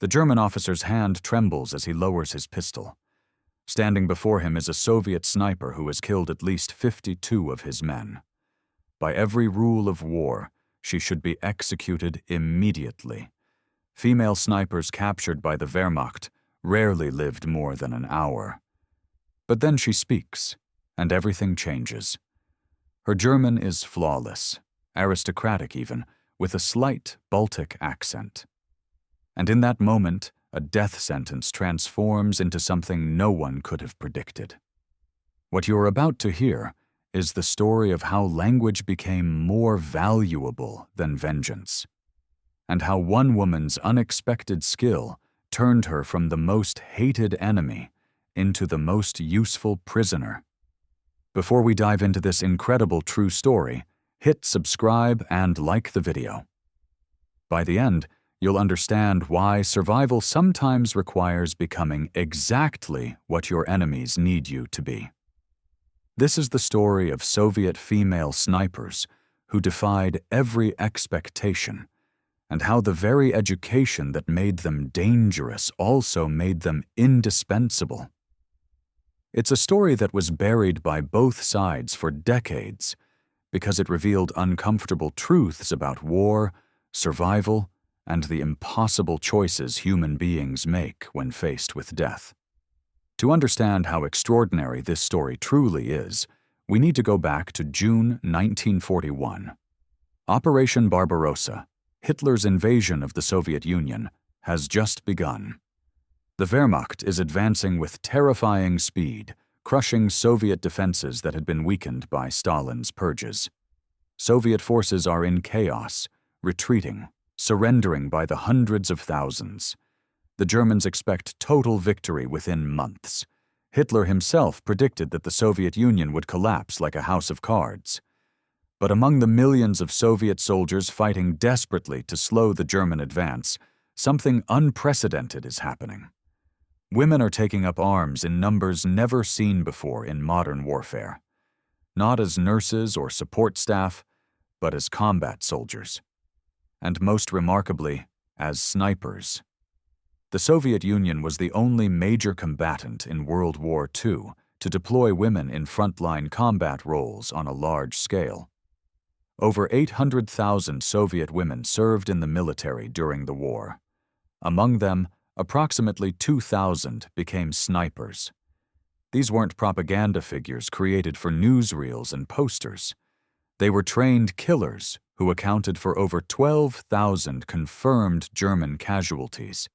The German officer's hand trembles as he lowers his pistol. Standing before him is a Soviet sniper who has killed at least 52 of his men. By every rule of war, she should be executed immediately. Female snipers captured by the Wehrmacht rarely lived more than an hour. But then she speaks, and everything changes. Her German is flawless, aristocratic even, with a slight Baltic accent. And in that moment, a death sentence transforms into something no one could have predicted. What you're about to hear is the story of how language became more valuable than vengeance, and how one woman's unexpected skill turned her from the most hated enemy into the most useful prisoner. Before we dive into this incredible true story, hit subscribe and like the video. By the end, you'll understand why survival sometimes requires becoming exactly what your enemies need you to be. This is the story of Soviet female snipers who defied every expectation, and how the very education that made them dangerous also made them indispensable. It's a story that was buried by both sides for decades because it revealed uncomfortable truths about war, survival, and the impossible choices human beings make when faced with death. To understand how extraordinary this story truly is, we need to go back to June 1941. Operation Barbarossa, Hitler's invasion of the Soviet Union, has just begun. The Wehrmacht is advancing with terrifying speed, crushing Soviet defenses that had been weakened by Stalin's purges. Soviet forces are in chaos, retreating, surrendering by the hundreds of thousands. The Germans expect total victory within months. Hitler himself predicted that the Soviet Union would collapse like a house of cards. But among the millions of Soviet soldiers fighting desperately to slow the German advance, something unprecedented is happening. Women are taking up arms in numbers never seen before in modern warfare. Not as nurses or support staff, but as combat soldiers. And most remarkably, as snipers. The Soviet Union was the only major combatant in World War II to deploy women in frontline combat roles on a large scale. Over 800,000 Soviet women served in the military during the war. Among them, approximately 2,000 became snipers. These weren't propaganda figures created for newsreels and posters. They were trained killers who accounted for over 12,000 confirmed German casualties.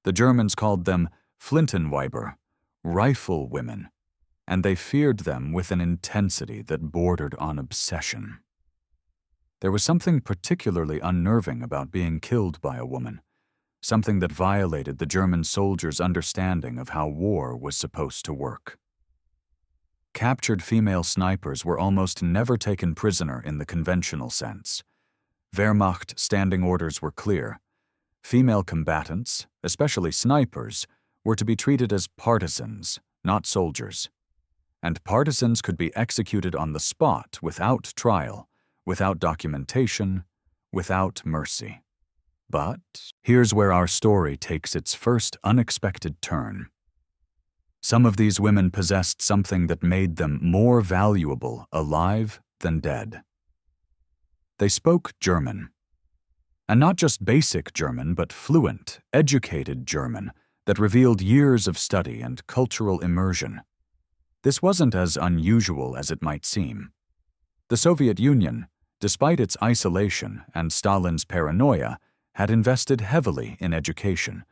The Germans called them Flintenweiber, rifle women, and they feared them with an intensity that bordered on obsession. There was something particularly unnerving about being killed by a woman, something that violated the German soldiers' understanding of how war was supposed to work. Captured female snipers were almost never taken prisoner in the conventional sense. Wehrmacht standing orders were clear. Female combatants, especially snipers, were to be treated as partisans, not soldiers. And partisans could be executed on the spot without trial, without documentation, without mercy. But here's where our story takes its first unexpected turn. Some of these women possessed something that made them more valuable alive than dead. They spoke German. And not just basic German, but fluent, educated German that revealed years of study and cultural immersion. This wasn't as unusual as it might seem. The Soviet Union, despite its isolation and Stalin's paranoia, had invested heavily in education,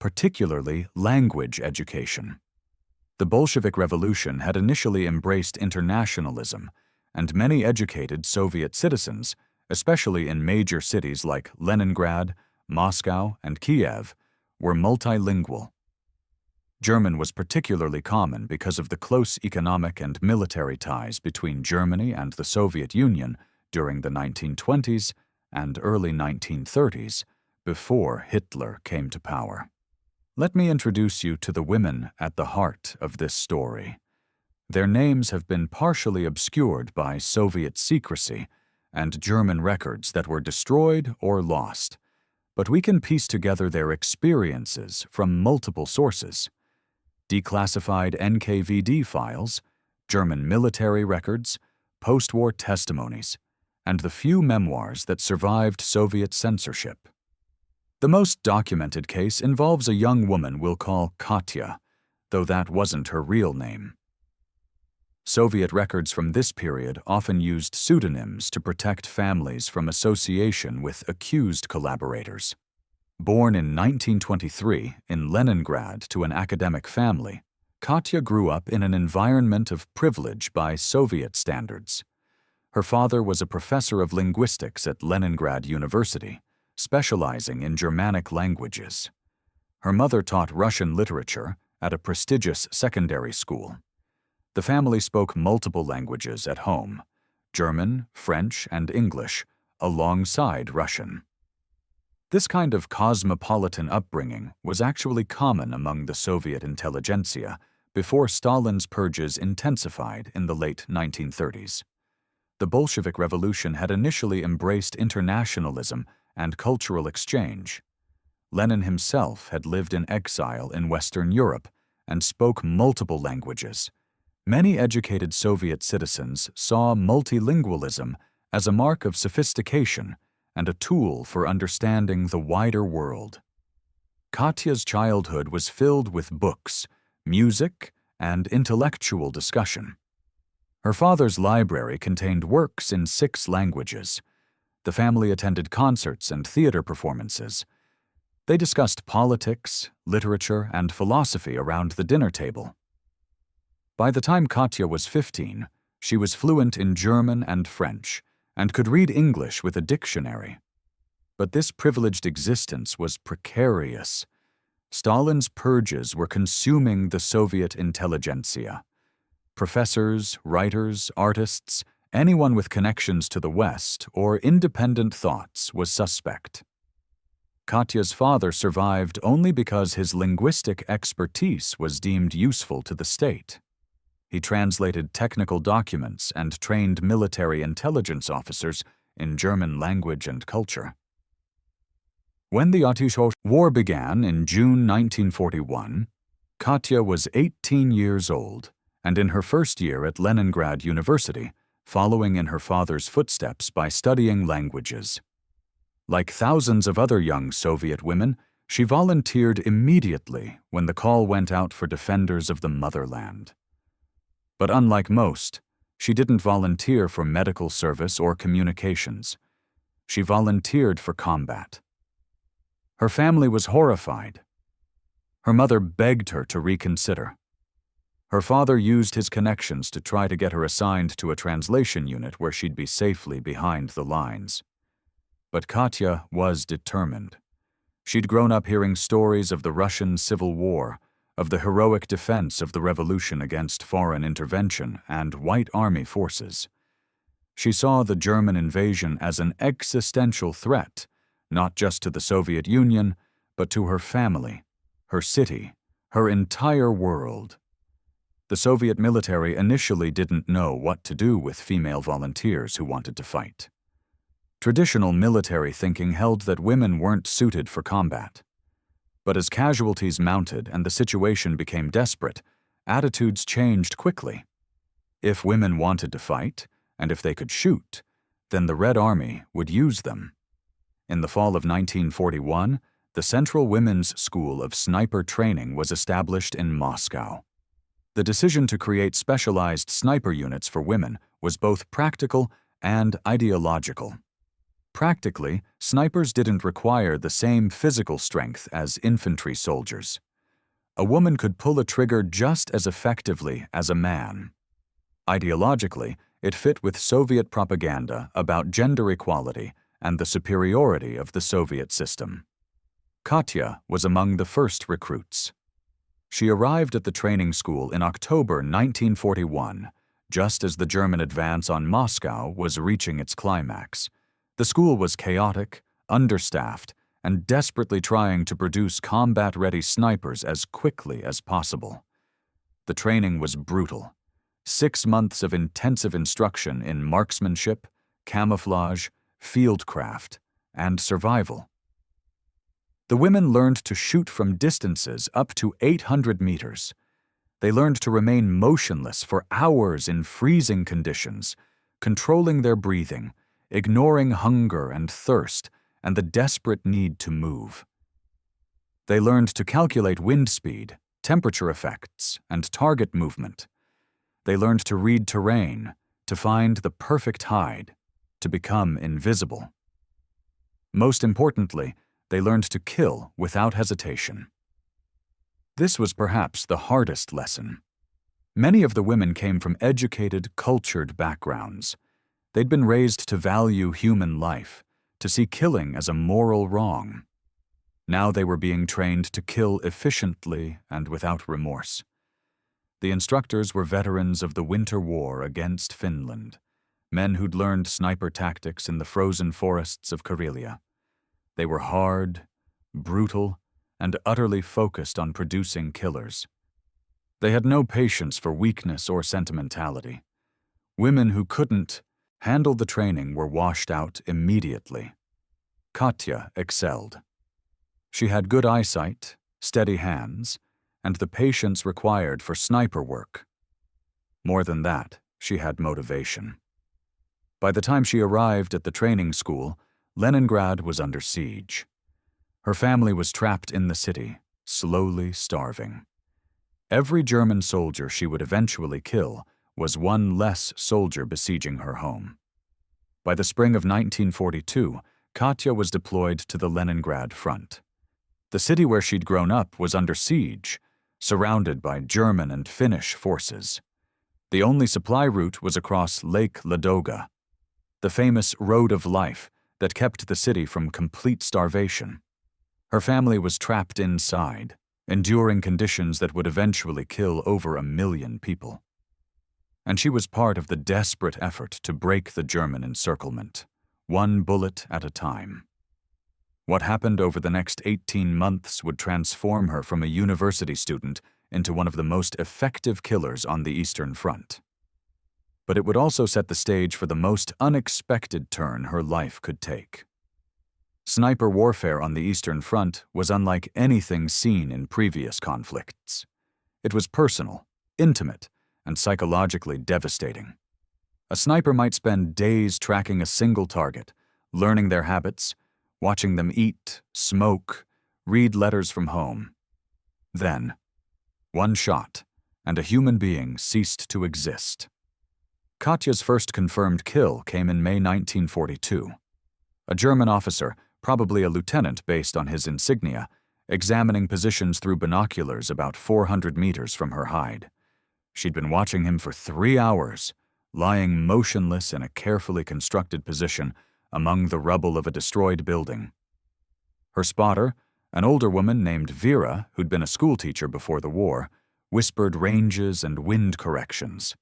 particularly language education. The Bolshevik Revolution had initially embraced internationalism, and many educated Soviet citizens, especially in major cities like Leningrad, Moscow, and Kiev, were multilingual. German was particularly common because of the close economic and military ties between Germany and the Soviet Union during the 1920s and early 1930s, before Hitler came to power. Let me introduce you to the women at the heart of this story. Their names have been partially obscured by Soviet secrecy and German records that were destroyed or lost, but we can piece together their experiences from multiple sources: declassified NKVD files, German military records, post-war testimonies, and the few memoirs that survived Soviet censorship. The most documented case involves a young woman we'll call Katya, though that wasn't her real name. Soviet records from this period often used pseudonyms to protect families from association with accused collaborators. Born in 1923 in Leningrad to an academic family, Katya grew up in an environment of privilege by Soviet standards. Her father was a professor of linguistics at Leningrad University, specializing in Germanic languages. Her mother taught Russian literature at a prestigious secondary school. The family spoke multiple languages at home: German, French, and English, alongside Russian. This kind of cosmopolitan upbringing was actually common among the Soviet intelligentsia before Stalin's purges intensified in the late 1930s. The Bolshevik Revolution had initially embraced internationalism and cultural exchange. Lenin himself had lived in exile in Western Europe and spoke multiple languages. Many educated Soviet citizens saw multilingualism as a mark of sophistication and a tool for understanding the wider world. Katya's childhood was filled with books, music, and intellectual discussion. Her father's library contained works in 6 languages. The family attended concerts and theater performances. They discussed politics, literature, and philosophy around the dinner table. By the time Katya was 15, she was fluent in German and French and could read English with a dictionary. But this privileged existence was precarious. Stalin's purges were consuming the Soviet intelligentsia. Professors, writers, artists, anyone with connections to the West or independent thoughts was suspect. Katya's father survived only because his linguistic expertise was deemed useful to the state. He translated technical documents and trained military intelligence officers in German language and culture. When the Attishosh War began in June 1941, Katya was 18 years old and in her first year at Leningrad University, following in her father's footsteps by studying languages. Like thousands of other young Soviet women, she volunteered immediately when the call went out for defenders of the motherland. But unlike most, she didn't volunteer for medical service or communications. She volunteered for combat. Her family was horrified. Her mother begged her to reconsider. Her father used his connections to try to get her assigned to a translation unit where she'd be safely behind the lines. But Katya was determined. She'd grown up hearing stories of the Russian Civil War, of the heroic defense of the revolution against foreign intervention and White Army forces. She saw the German invasion as an existential threat, not just to the Soviet Union, but to her family, her city, her entire world. The Soviet military initially didn't know what to do with female volunteers who wanted to fight. Traditional military thinking held that women weren't suited for combat. But as casualties mounted and the situation became desperate, attitudes changed quickly. If women wanted to fight, and if they could shoot, then the Red Army would use them. In the fall of 1941, the Central Women's School of Sniper Training was established in Moscow. The decision to create specialized sniper units for women was both practical and ideological. Practically, snipers didn't require the same physical strength as infantry soldiers. A woman could pull a trigger just as effectively as a man. Ideologically, it fit with Soviet propaganda about gender equality and the superiority of the Soviet system. Katya was among the first recruits. She arrived at the training school in October 1941, just as the German advance on Moscow was reaching its climax. The school was chaotic, understaffed, and desperately trying to produce combat-ready snipers as quickly as possible. The training was brutal. 6 months of intensive instruction in marksmanship, camouflage, fieldcraft, and survival. The women learned to shoot from distances up to 800 meters. They learned to remain motionless for hours in freezing conditions, controlling their breathing, ignoring hunger and thirst and the desperate need to move. They learned to calculate wind speed, temperature effects, and target movement. They learned to read terrain, to find the perfect hide, to become invisible. Most importantly, they learned to kill without hesitation. This was perhaps the hardest lesson. Many of the women came from educated, cultured backgrounds. They'd been raised to value human life, to see killing as a moral wrong. Now they were being trained to kill efficiently and without remorse. The instructors were veterans of the Winter War against Finland, men who'd learned sniper tactics in the frozen forests of Karelia. They were hard, brutal, and utterly focused on producing killers. They had no patience for weakness or sentimentality. Women who couldn't handle the training were washed out immediately. Katya excelled. She had good eyesight, steady hands, and the patience required for sniper work. More than that, she had motivation. By the time she arrived at the training school, Leningrad was under siege. Her family was trapped in the city, slowly starving. Every German soldier she would eventually kill was one less soldier besieging her home. By the spring of 1942, Katya was deployed to the Leningrad front. The city where she'd grown up was under siege, surrounded by German and Finnish forces. The only supply route was across Lake Ladoga, the famous Road of Life that kept the city from complete starvation. Her family was trapped inside, enduring conditions that would eventually kill over 1 million people. And she was part of the desperate effort to break the German encirclement, one bullet at a time. What happened over the next 18 months would transform her from a university student into one of the most effective killers on the Eastern Front. But it would also set the stage for the most unexpected turn her life could take. Sniper warfare on the Eastern Front was unlike anything seen in previous conflicts. It was personal, intimate, and psychologically devastating. A sniper might spend days tracking a single target, learning their habits, watching them eat, smoke, read letters from home. Then, one shot, and a human being ceased to exist. Katya's first confirmed kill came in May 1942. A German officer, probably a lieutenant based on his insignia, examining positions through binoculars about 400 meters from her hide. She'd been watching him for 3 hours, lying motionless in a carefully constructed position among the rubble of a destroyed building. Her spotter, an older woman named Vera, who'd been a schoolteacher before the war, whispered ranges and wind corrections.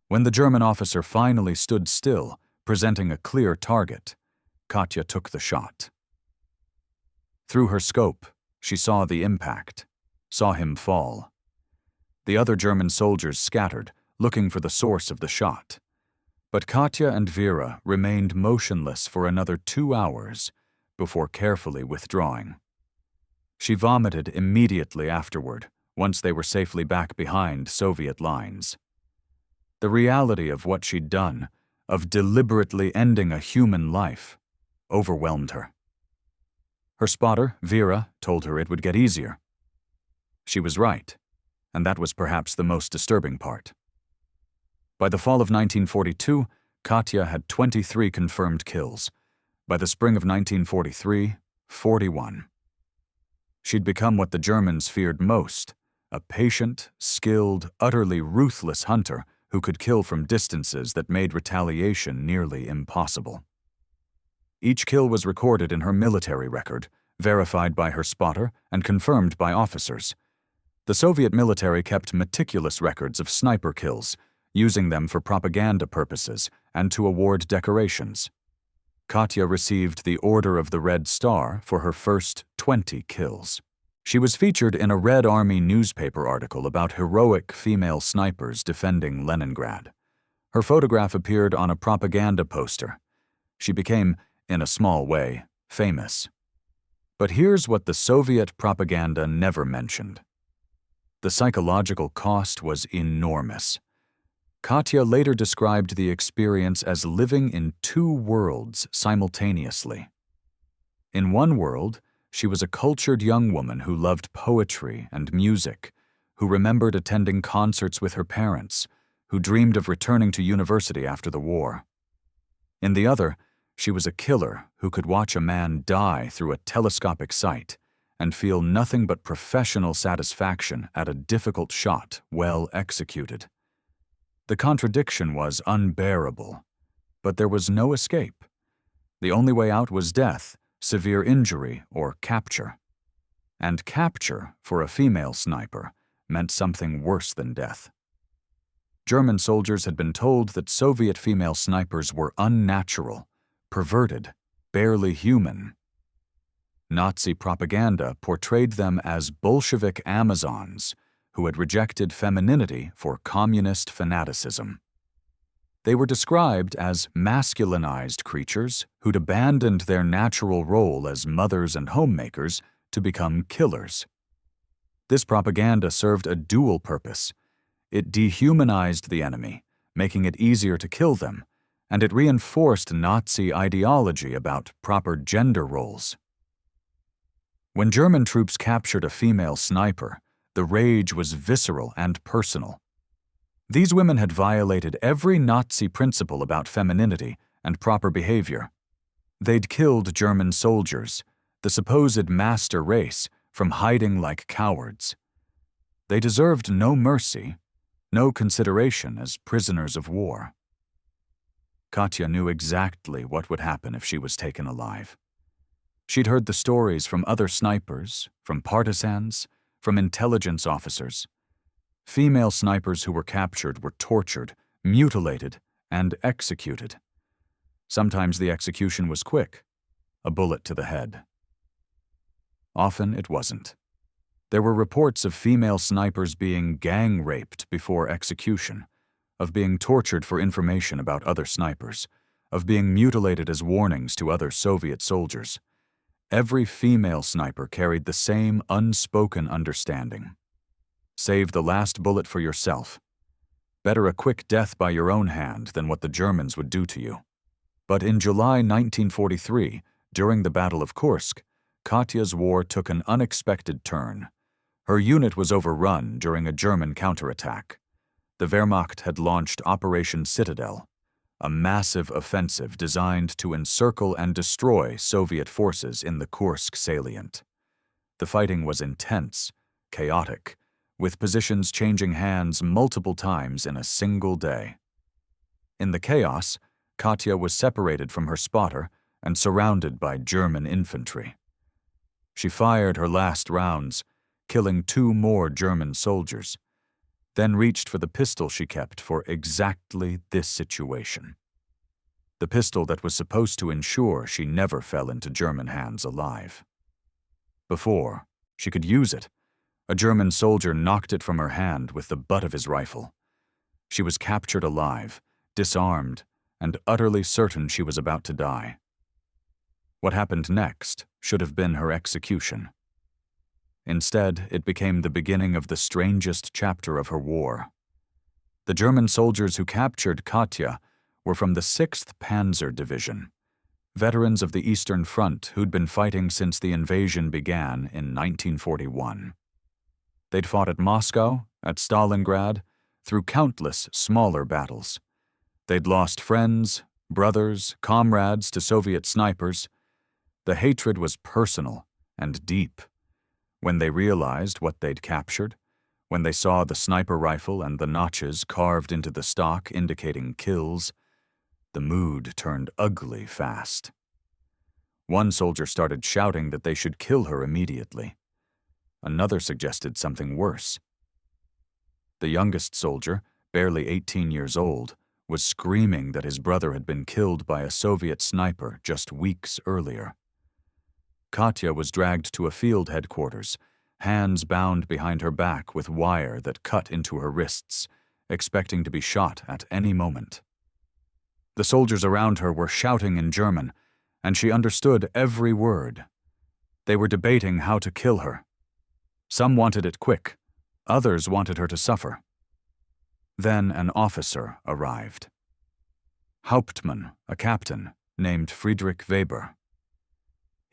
When the German officer finally stood still, presenting a clear target, Katya took the shot. Through her scope, she saw the impact, saw him fall. The other German soldiers scattered, looking for the source of the shot. But Katya and Vera remained motionless for another 2 hours before carefully withdrawing. She vomited immediately afterward, once they were safely back behind Soviet lines. The reality of what she'd done, of deliberately ending a human life, overwhelmed her. Her spotter, Vera, told her it would get easier. She was right, and that was perhaps the most disturbing part. By the fall of 1942, Katya had 23 confirmed kills. By the spring of 1943, 41. She'd become what the Germans feared most, a patient, skilled, utterly ruthless hunter who could kill from distances that made retaliation nearly impossible. Each kill was recorded in her military record, verified by her spotter and confirmed by officers. The Soviet military kept meticulous records of sniper kills, using them for propaganda purposes and to award decorations. Katya received the Order of the Red Star for her first 20 kills. She was featured in a Red Army newspaper article about heroic female snipers defending Leningrad. Her photograph appeared on a propaganda poster. She became, in a small way, famous. But here's what the Soviet propaganda never mentioned. The psychological cost was enormous. Katya later described the experience as living in two worlds simultaneously. In one world, she was a cultured young woman who loved poetry and music, who remembered attending concerts with her parents, who dreamed of returning to university after the war. In the other, she was a killer who could watch a man die through a telescopic sight and feel nothing but professional satisfaction at a difficult shot well executed. The contradiction was unbearable, but there was no escape. The only way out was death, severe injury, or capture. And capture, for a female sniper, meant something worse than death. German soldiers had been told that Soviet female snipers were unnatural, perverted, barely human. Nazi propaganda portrayed them as Bolshevik Amazons who had rejected femininity for communist fanaticism. They were described as masculinized creatures who'd abandoned their natural role as mothers and homemakers to become killers. This propaganda served a dual purpose. It dehumanized the enemy, making it easier to kill them, and it reinforced Nazi ideology about proper gender roles. When German troops captured a female sniper, the rage was visceral and personal. These women had violated every Nazi principle about femininity and proper behavior. They'd killed German soldiers, the supposed master race, from hiding like cowards. They deserved no mercy, no consideration as prisoners of war. Katya knew exactly what would happen if she was taken alive. She'd heard the stories from other snipers, from partisans, from intelligence officers. Female snipers who were captured were tortured, mutilated, and executed. Sometimes the execution was quick, a bullet to the head. Often it wasn't. There were reports of female snipers being gang raped before execution, of being tortured for information about other snipers, of being mutilated as warnings to other Soviet soldiers. Every female sniper carried the same unspoken understanding. Save the last bullet for yourself. Better a quick death by your own hand than what the Germans would do to you. But in July 1943, during the Battle of Kursk, Katya's war took an unexpected turn. Her unit was overrun during a German counterattack. The Wehrmacht had launched Operation Citadel, a massive offensive designed to encircle and destroy Soviet forces in the Kursk salient. The fighting was intense, chaotic, with positions changing hands multiple times in a single day. In the chaos, Katya was separated from her spotter and surrounded by German infantry. She fired her last rounds, killing 2 more German soldiers, then reached for the pistol she kept for exactly this situation. The pistol that was supposed to ensure she never fell into German hands alive. Before she could use it, a German soldier knocked it from her hand with the butt of his rifle. She was captured alive, disarmed, and utterly certain she was about to die. What happened next should have been her execution. Instead, it became the beginning of the strangest chapter of her war. The German soldiers who captured Katya were from the 6th Panzer Division, veterans of the Eastern Front who'd been fighting since the invasion began in 1941. They'd fought at Moscow, at Stalingrad, through countless smaller battles. They'd lost friends, brothers, comrades to Soviet snipers. The hatred was personal and deep. When they realized what they'd captured, when they saw the sniper rifle and the notches carved into the stock indicating kills, the mood turned ugly fast. One soldier started shouting that they should kill her immediately. Another suggested something worse. The youngest soldier, barely 18 years old, was screaming that his brother had been killed by a Soviet sniper just weeks earlier. Katya was dragged to a field headquarters, hands bound behind her back with wire that cut into her wrists, expecting to be shot at any moment. The soldiers around her were shouting in German, and she understood every word. They were debating how to kill her. Some wanted it quick, others wanted her to suffer. Then an officer arrived. Hauptmann, a captain, named Friedrich Weber.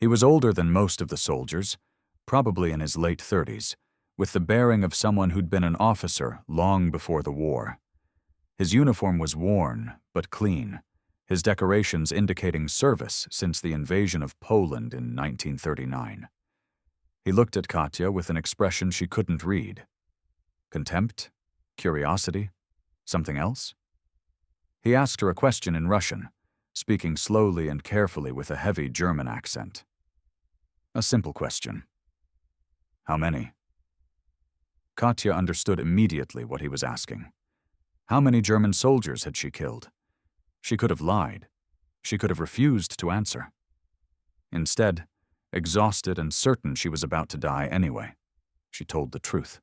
He was older than most of the soldiers, probably in his late 30s, with the bearing of someone who'd been an officer long before the war. His uniform was worn, but clean, his decorations indicating service since the invasion of Poland in 1939. He looked at Katya with an expression she couldn't read. Contempt? Curiosity? Something else? He asked her a question in Russian, speaking slowly and carefully with a heavy German accent. A simple question. How many? Katya understood immediately what he was asking. How many German soldiers had she killed? She could have lied. She could have refused to answer. Instead, exhausted and certain she was about to die anyway, she told the truth.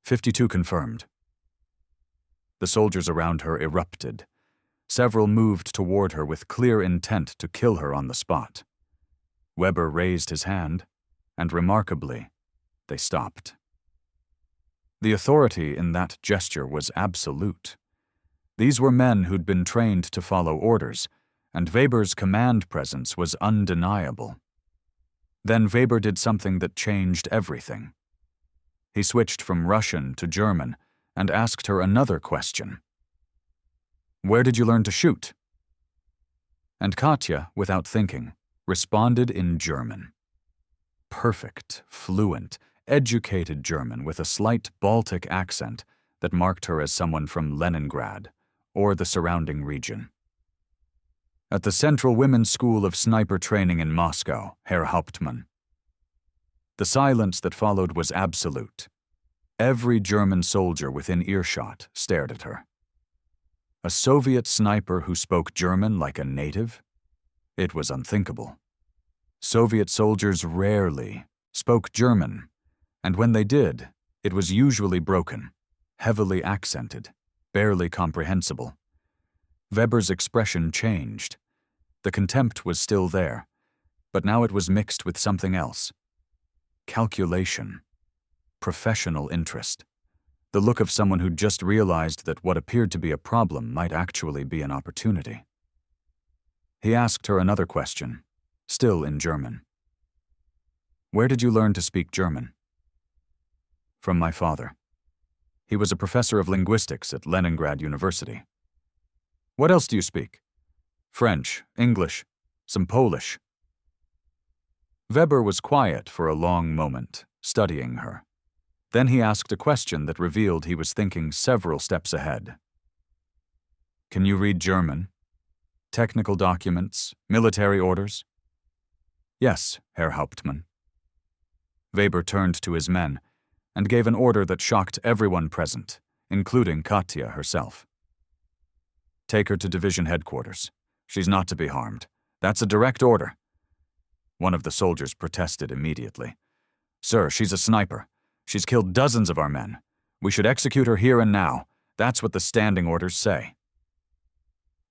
52 confirmed. The soldiers around her erupted. Several moved toward her with clear intent to kill her on the spot. Weber raised his hand, and remarkably, they stopped. The authority in that gesture was absolute. These were men who'd been trained to follow orders, and Weber's command presence was undeniable. Then Weber did something that changed everything. He switched from Russian to German and asked her another question. Where did you learn to shoot? And Katya, without thinking, responded in German. Perfect, fluent, educated German with a slight Baltic accent that marked her as someone from Leningrad or the surrounding region. At the Central Women's School of Sniper Training in Moscow, Herr Hauptmann. The silence that followed was absolute. Every German soldier within earshot stared at her. A Soviet sniper who spoke German like a native? It was unthinkable. Soviet soldiers rarely spoke German, and when they did, it was usually broken, heavily accented, barely comprehensible. Weber's expression changed. The contempt was still there, but now it was mixed with something else. Calculation. Professional interest. The look of someone who'd just realized that what appeared to be a problem might actually be an opportunity. He asked her another question, still in German. Where did you learn to speak German? From my father. He was a professor of linguistics at Leningrad University. What else do you speak? French, English, some Polish. Weber was quiet for a long moment, studying her. Then he asked a question that revealed he was thinking several steps ahead. Can you read German? Technical documents, military orders? Yes, Herr Hauptmann. Weber turned to his men and gave an order that shocked everyone present, including Katya herself. Take her to division headquarters. She's not to be harmed. That's a direct order. One of the soldiers protested immediately. Sir, she's a sniper. She's killed dozens of our men. We should execute her here and now. That's what the standing orders say.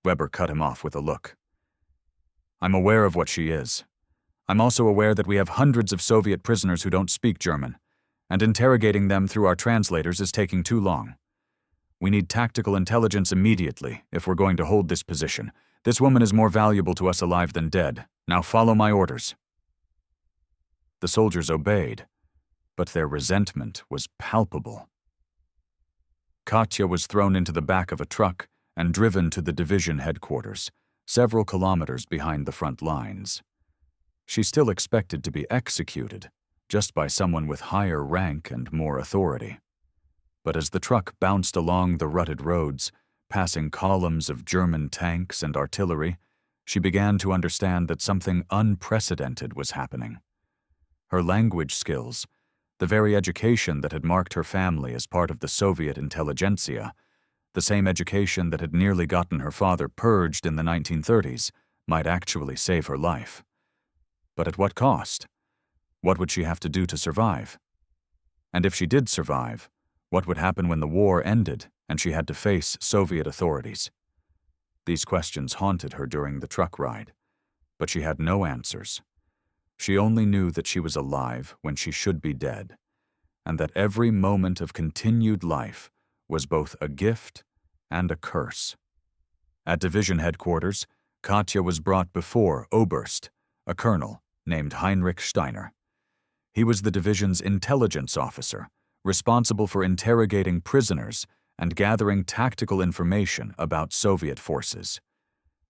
Weber cut him off with a look. I'm aware of what she is. I'm also aware that we have hundreds of Soviet prisoners who don't speak German, and interrogating them through our translators is taking too long. We need tactical intelligence immediately if we're going to hold this position. This woman is more valuable to us alive than dead. Now follow my orders. The soldiers obeyed, but their resentment was palpable. Katya was thrown into the back of a truck and driven to the division headquarters, several kilometers behind the front lines. She still expected to be executed, just by someone with higher rank and more authority. But as the truck bounced along the rutted roads, passing columns of German tanks and artillery, she began to understand that something unprecedented was happening. Her language skills, the very education that had marked her family as part of the Soviet intelligentsia, the same education that had nearly gotten her father purged in the 1930s, might actually save her life. But at what cost? What would she have to do to survive? And if she did survive, what would happen when the war ended and she had to face Soviet authorities? These questions haunted her during the truck ride, but she had no answers. She only knew that she was alive when she should be dead, and that every moment of continued life was both a gift and a curse. At division headquarters, Katya was brought before Oberst, a colonel named Heinrich Steiner. He was the division's intelligence officer, responsible for interrogating prisoners and gathering tactical information about Soviet forces.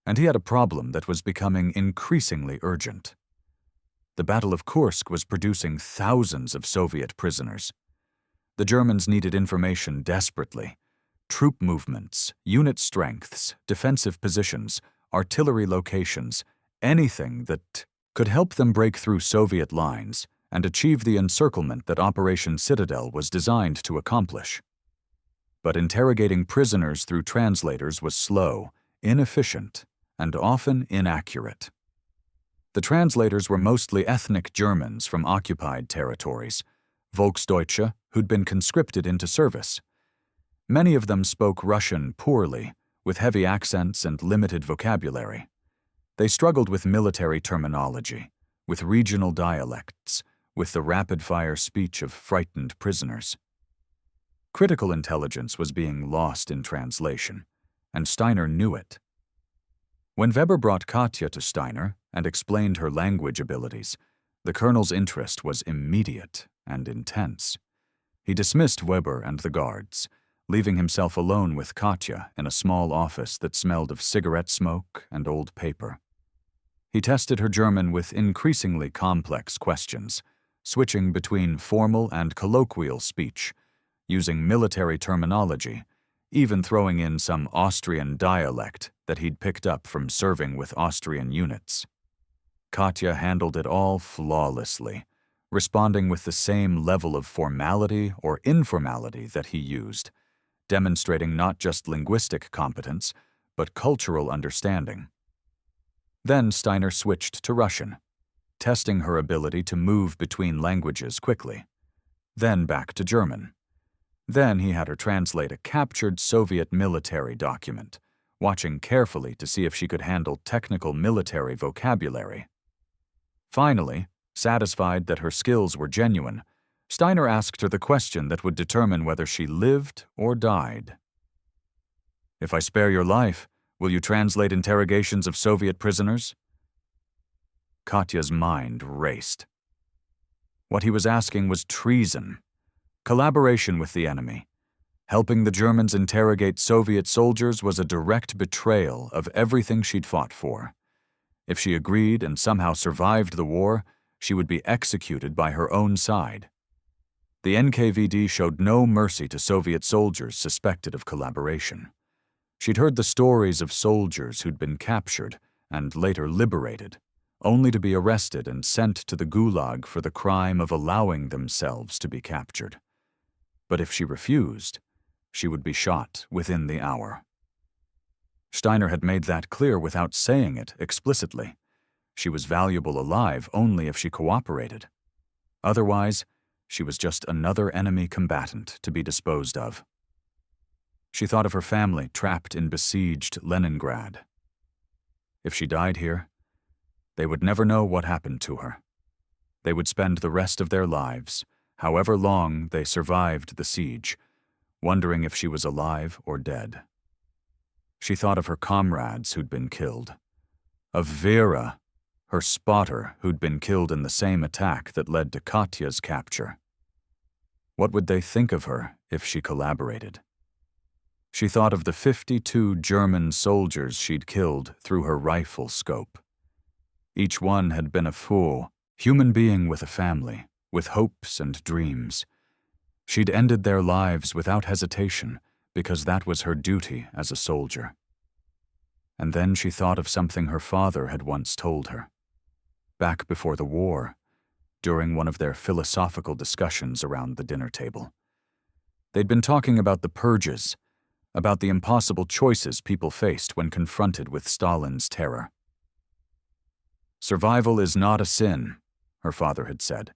And he had a problem that was becoming increasingly urgent. The Battle of Kursk was producing thousands of Soviet prisoners. The Germans needed information desperately. Troop movements, unit strengths, defensive positions, artillery locations, anything that could help them break through Soviet lines and achieve the encirclement that Operation Citadel was designed to accomplish. But interrogating prisoners through translators was slow, inefficient, and often inaccurate. The translators were mostly ethnic Germans from occupied territories, Volksdeutsche, who'd been conscripted into service. Many of them spoke Russian poorly, with heavy accents and limited vocabulary. They struggled with military terminology, with regional dialects, with the rapid-fire speech of frightened prisoners. Critical intelligence was being lost in translation, and Steiner knew it. When Weber brought Katya to Steiner and explained her language abilities, the colonel's interest was immediate and intense. He dismissed Weber and the guards, leaving himself alone with Katya in a small office that smelled of cigarette smoke and old paper. He tested her German with increasingly complex questions, switching between formal and colloquial speech, using military terminology, even throwing in some Austrian dialect that he'd picked up from serving with Austrian units. Katya handled it all flawlessly, responding with the same level of formality or informality that he used, demonstrating not just linguistic competence, but cultural understanding. Then Steiner switched to Russian, testing her ability to move between languages quickly. Then back to German. Then he had her translate a captured Soviet military document, watching carefully to see if she could handle technical military vocabulary. Finally, satisfied that her skills were genuine, Steiner asked her the question that would determine whether she lived or died. "If I spare your life, will you translate interrogations of Soviet prisoners?" Katya's mind raced. What he was asking was treason, collaboration with the enemy. Helping the Germans interrogate Soviet soldiers was a direct betrayal of everything she'd fought for. If she agreed and somehow survived the war, she would be executed by her own side. The NKVD showed no mercy to Soviet soldiers suspected of collaboration. She'd heard the stories of soldiers who'd been captured and later liberated, only to be arrested and sent to the Gulag for the crime of allowing themselves to be captured. But if she refused, she would be shot within the hour. Steiner had made that clear without saying it explicitly. She was valuable alive only if she cooperated. Otherwise, she was just another enemy combatant to be disposed of. She thought of her family trapped in besieged Leningrad. If she died here, they would never know what happened to her. They would spend the rest of their lives, however long they survived the siege, wondering if she was alive or dead. She thought of her comrades who'd been killed, of Vera, her spotter who'd been killed in the same attack that led to Katya's capture. What would they think of her if she collaborated? She thought of the 52 German soldiers she'd killed through her rifle scope. Each one had been a full, human being with a family, with hopes and dreams. She'd ended their lives without hesitation because that was her duty as a soldier. And then she thought of something her father had once told her. Back before the war, during one of their philosophical discussions around the dinner table. They'd been talking about the purges, about the impossible choices people faced when confronted with Stalin's terror. "Survival is not a sin," her father had said.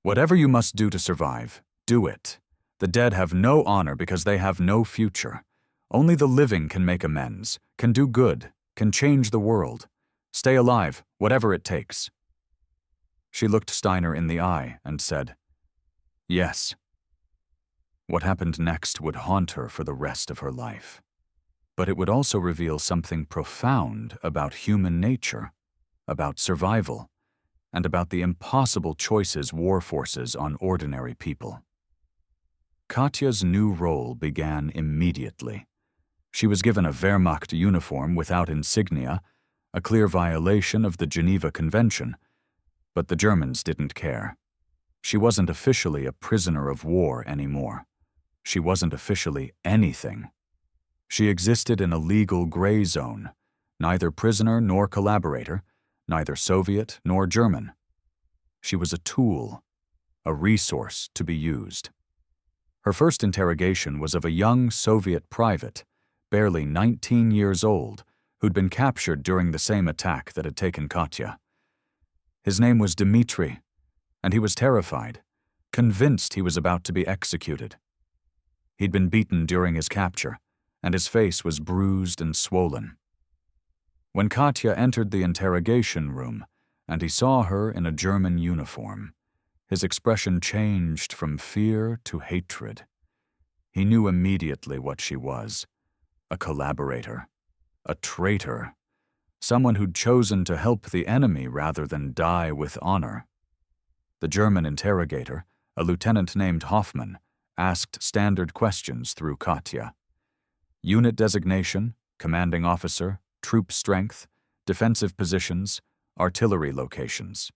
"Whatever you must do to survive, do it. The dead have no honor because they have no future. Only the living can make amends, can do good, can change the world. Stay alive, whatever it takes." She looked Steiner in the eye and said, "Yes." What happened next would haunt her for the rest of her life. But it would also reveal something profound about human nature, about survival, and about the impossible choices war forces on ordinary people. Katya's new role began immediately. She was given a Wehrmacht uniform without insignia, a clear violation of the Geneva Convention, but the Germans didn't care. She wasn't officially a prisoner of war anymore. She wasn't officially anything. She existed in a legal gray zone, neither prisoner nor collaborator, neither Soviet nor German. She was a tool, a resource to be used. Her first interrogation was of a young Soviet private, barely 19 years old, who'd been captured during the same attack that had taken Katya. His name was Dmitri, and he was terrified, convinced he was about to be executed. He'd been beaten during his capture, and his face was bruised and swollen. When Katya entered the interrogation room, and he saw her in a German uniform, his expression changed from fear to hatred. He knew immediately what she was: a collaborator, a traitor, someone who'd chosen to help the enemy rather than die with honor. The German interrogator, a lieutenant named Hoffman, asked standard questions through Katya. Unit designation, commanding officer, troop strength, defensive positions, artillery locations.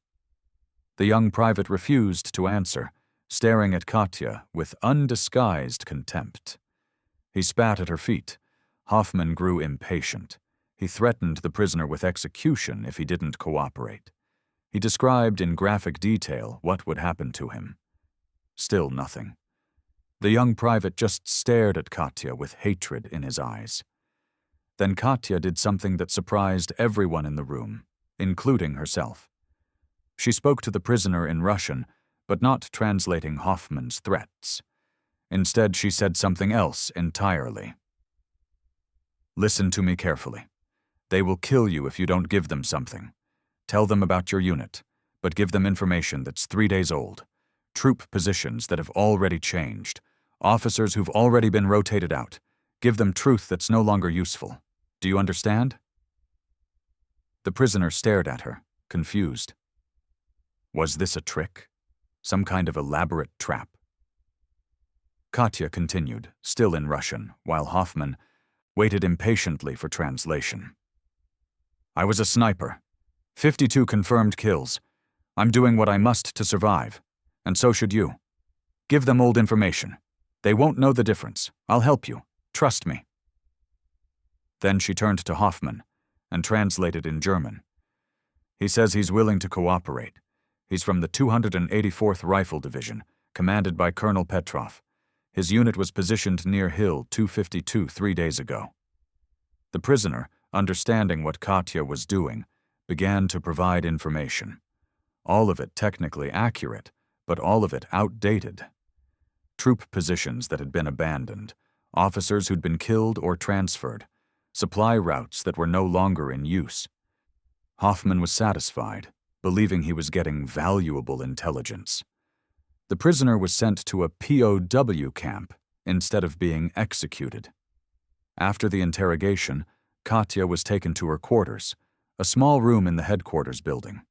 The young private refused to answer, staring at Katya with undisguised contempt. He spat at her feet. Hoffman grew impatient. He threatened the prisoner with execution if he didn't cooperate. He described in graphic detail what would happen to him. Still nothing. The young private just stared at Katya with hatred in his eyes. Then Katya did something that surprised everyone in the room, including herself. She spoke to the prisoner in Russian, but not translating Hoffman's threats. Instead, she said something else entirely. "Listen to me carefully. They will kill you if you don't give them something. Tell them about your unit, but give them information that's 3 days old. Troop positions that have already changed. Officers who've already been rotated out. Give them truth that's no longer useful. Do you understand?" The prisoner stared at her, confused. Was this a trick? Some kind of elaborate trap? Katya continued, still in Russian, while Hoffman waited impatiently for translation. "I was a sniper. 52 confirmed kills. I'm doing what I must to survive, and so should you. Give them old information. They won't know the difference. I'll help you. Trust me." Then she turned to Hoffman and translated in German. "He says he's willing to cooperate. He's from the 284th Rifle Division, commanded by Colonel Petrov. His unit was positioned near Hill 252 3 days ago." The prisoner, understanding what Katya was doing, began to provide information. All of it technically accurate, but all of it outdated. Troop positions that had been abandoned, officers who'd been killed or transferred, supply routes that were no longer in use. Hoffman was satisfied, believing he was getting valuable intelligence. The prisoner was sent to a POW camp instead of being executed. After the interrogation, Katya was taken to her quarters, a small room in the headquarters building.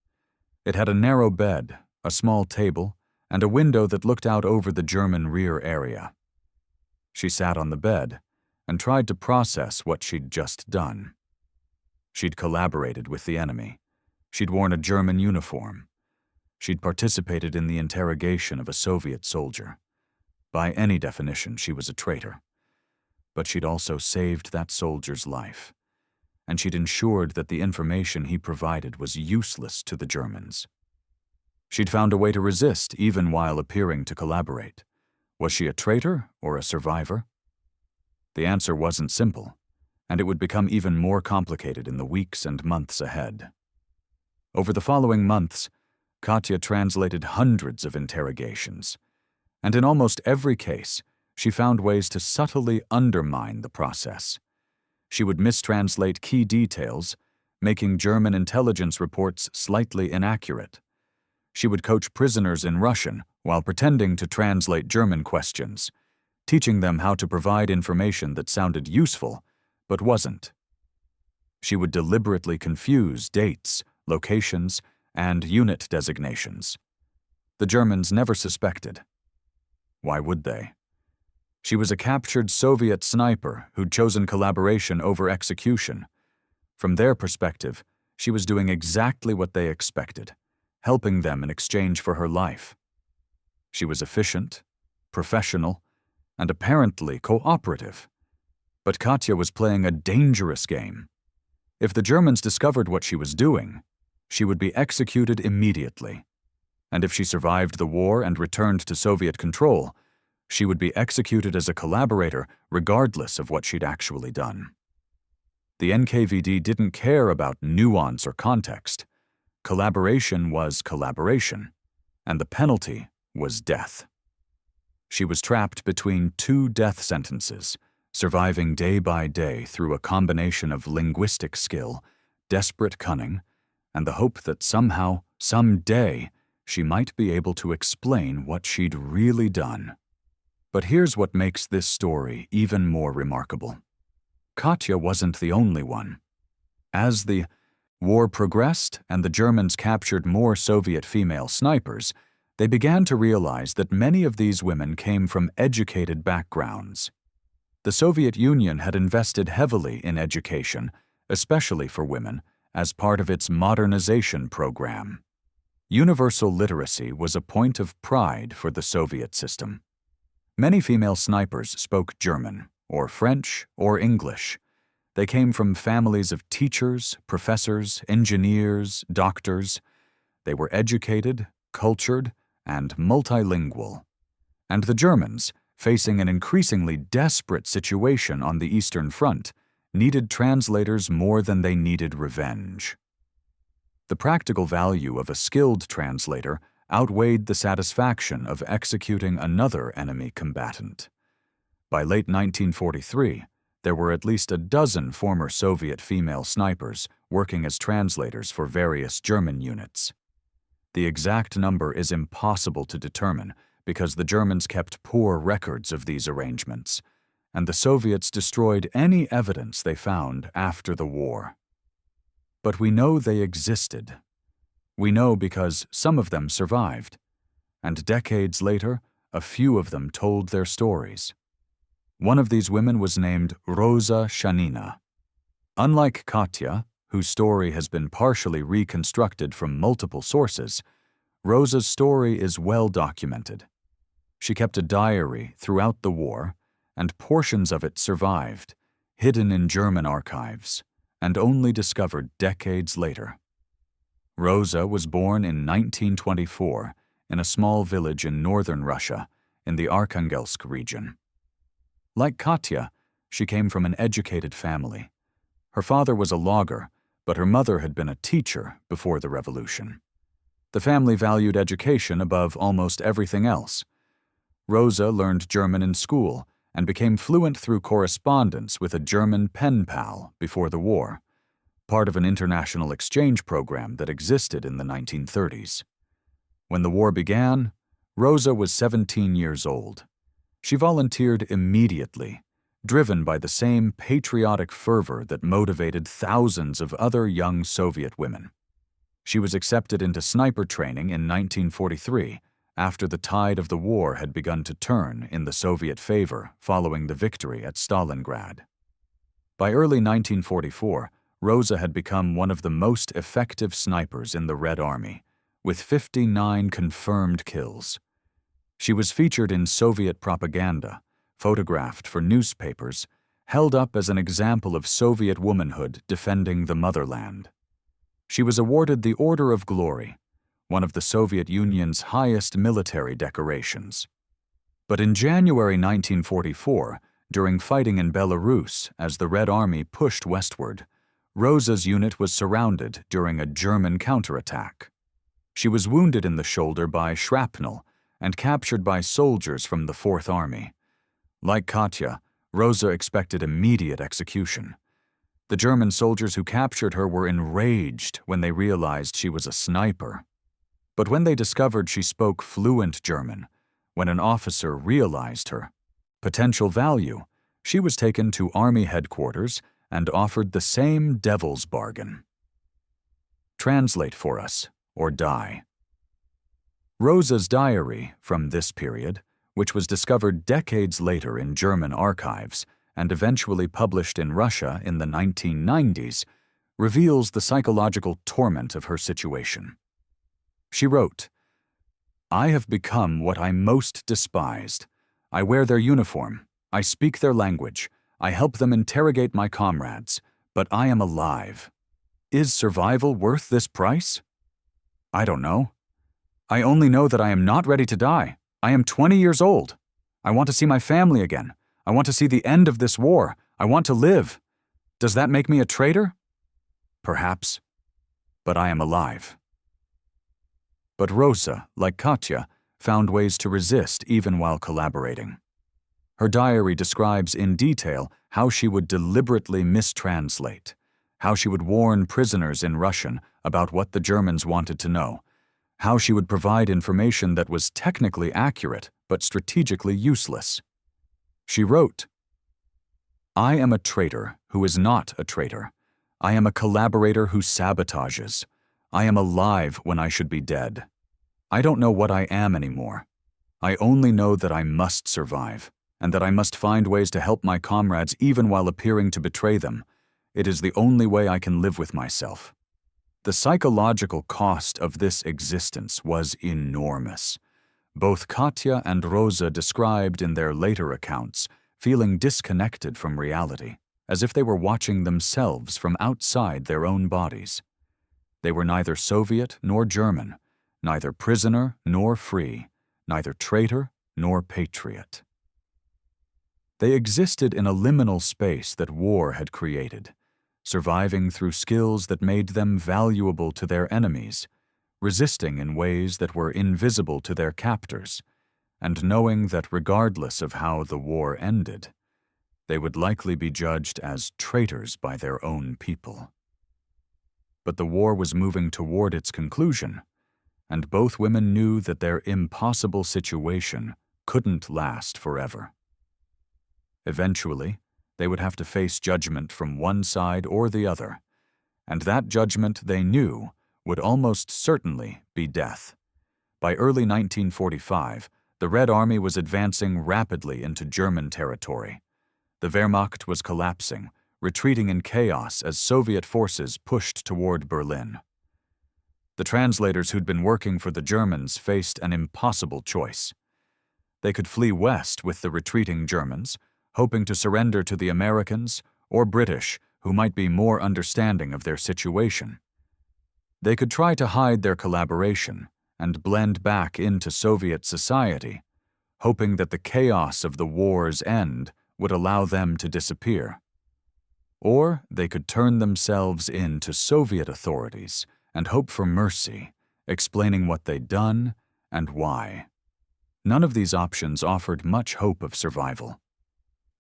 It had a narrow bed, a small table, and a window that looked out over the German rear area. She sat on the bed and tried to process what she'd just done. She'd collaborated with the enemy. She'd worn a German uniform. She'd participated in the interrogation of a Soviet soldier. By any definition, she was a traitor. But she'd also saved that soldier's life. And she'd ensured that the information he provided was useless to the Germans. She'd found a way to resist even while appearing to collaborate. Was she a traitor or a survivor? The answer wasn't simple, and it would become even more complicated in the weeks and months ahead. Over the following months, Katya translated hundreds of interrogations, and in almost every case, she found ways to subtly undermine the process. She would mistranslate key details, making German intelligence reports slightly inaccurate. She would coach prisoners in Russian while pretending to translate German questions, teaching them how to provide information that sounded useful but wasn't. She would deliberately confuse dates, locations, and unit designations. The Germans never suspected. Why would they? She was a captured Soviet sniper who'd chosen collaboration over execution. From their perspective, she was doing exactly what they expected, helping them in exchange for her life. She was efficient, professional, and apparently cooperative. But Katya was playing a dangerous game. If the Germans discovered what she was doing, she would be executed immediately. And if she survived the war and returned to Soviet control, she would be executed as a collaborator regardless of what she'd actually done. The NKVD didn't care about nuance or context. Collaboration was collaboration, and the penalty was death. She was trapped between two death sentences, surviving day by day through a combination of linguistic skill, desperate cunning, and the hope that somehow, someday, she might be able to explain what she'd really done. But here's what makes this story even more remarkable. Katya wasn't the only one. As the war progressed and the Germans captured more Soviet female snipers, they began to realize that many of these women came from educated backgrounds. The Soviet Union had invested heavily in education, especially for women, as part of its modernization program. Universal literacy was a point of pride for the Soviet system. Many female snipers spoke German, or French, or English. They came from families of teachers, professors, engineers, doctors. They were educated, cultured, and multilingual. And the Germans, facing an increasingly desperate situation on the Eastern Front, needed translators more than they needed revenge. The practical value of a skilled translator outweighed the satisfaction of executing another enemy combatant. By late 1943, there were at least a dozen former Soviet female snipers working as translators for various German units. The exact number is impossible to determine because the Germans kept poor records of these arrangements, and the Soviets destroyed any evidence they found after the war. But we know they existed. We know because some of them survived, and decades later, a few of them told their stories. One of these women was named Roza Shanina. Unlike Katya, whose story has been partially reconstructed from multiple sources, Roza's story is well documented. She kept a diary throughout the war, and portions of it survived, hidden in German archives, and only discovered decades later. Roza was born in 1924 in a small village in northern Russia, in the Arkhangelsk region. Like Katya, she came from an educated family. Her father was a logger, but her mother had been a teacher before the revolution. The family valued education above almost everything else. Roza learned German in school and became fluent through correspondence with a German pen pal before the war, part of an international exchange program that existed in the 1930s. When the war began, Roza was 17 years old. She volunteered immediately, driven by the same patriotic fervor that motivated thousands of other young Soviet women. She was accepted into sniper training in 1943, after the tide of the war had begun to turn in the Soviet favor following the victory at Stalingrad. By early 1944, Roza had become one of the most effective snipers in the Red Army, with 59 confirmed kills. She was featured in Soviet propaganda, photographed for newspapers, held up as an example of Soviet womanhood defending the motherland. She was awarded the Order of Glory, one of the Soviet Union's highest military decorations. But in January 1944, during fighting in Belarus as the Red Army pushed westward, Roza's unit was surrounded during a German counterattack. She was wounded in the shoulder by shrapnel and captured by soldiers from the Fourth Army. Like Katya, Roza expected immediate execution. The German soldiers who captured her were enraged when they realized she was a sniper. But when they discovered she spoke fluent German, when an officer realized her potential value, she was taken to Army headquarters and offered the same devil's bargain. Translate for us, or die. Roza's diary from this period, which was discovered decades later in German archives and eventually published in Russia in the 1990s, reveals the psychological torment of her situation. She wrote, "I have become what I most despised. I wear their uniform, I speak their language, I help them interrogate my comrades, but I am alive. Is survival worth this price? I don't know. I only know that I am not ready to die. I am 20 years old. I want to see my family again. I want to see the end of this war. I want to live. Does that make me a traitor? Perhaps. But I am alive." But Roza, like Katya, found ways to resist even while collaborating. Her diary describes in detail how she would deliberately mistranslate, how she would warn prisoners in Russian about what the Germans wanted to know, how she would provide information that was technically accurate but strategically useless. She wrote, "I am a traitor who is not a traitor. I am a collaborator who sabotages. I am alive when I should be dead. I don't know what I am anymore. I only know that I must survive, and that I must find ways to help my comrades even while appearing to betray them. It is the only way I can live with myself." The psychological cost of this existence was enormous. Both Katya and Roza described in their later accounts feeling disconnected from reality, as if they were watching themselves from outside their own bodies. They were neither Soviet nor German, neither prisoner nor free, neither traitor nor patriot. They existed in a liminal space that war had created, surviving through skills that made them valuable to their enemies, resisting in ways that were invisible to their captors, and knowing that regardless of how the war ended, they would likely be judged as traitors by their own people. But the war was moving toward its conclusion, and both women knew that their impossible situation couldn't last forever. Eventually, they would have to face judgment from one side or the other, and that judgment, they knew, would almost certainly be death. By early 1945, the Red Army was advancing rapidly into German territory. The Wehrmacht was collapsing, retreating in chaos as Soviet forces pushed toward Berlin. The translators who'd been working for the Germans faced an impossible choice. They could flee west with the retreating Germans, hoping to surrender to the Americans or British, who might be more understanding of their situation. They could try to hide their collaboration and blend back into Soviet society, hoping that the chaos of the war's end would allow them to disappear. Or they could turn themselves in to Soviet authorities and hope for mercy, explaining what they'd done and why. None of these options offered much hope of survival.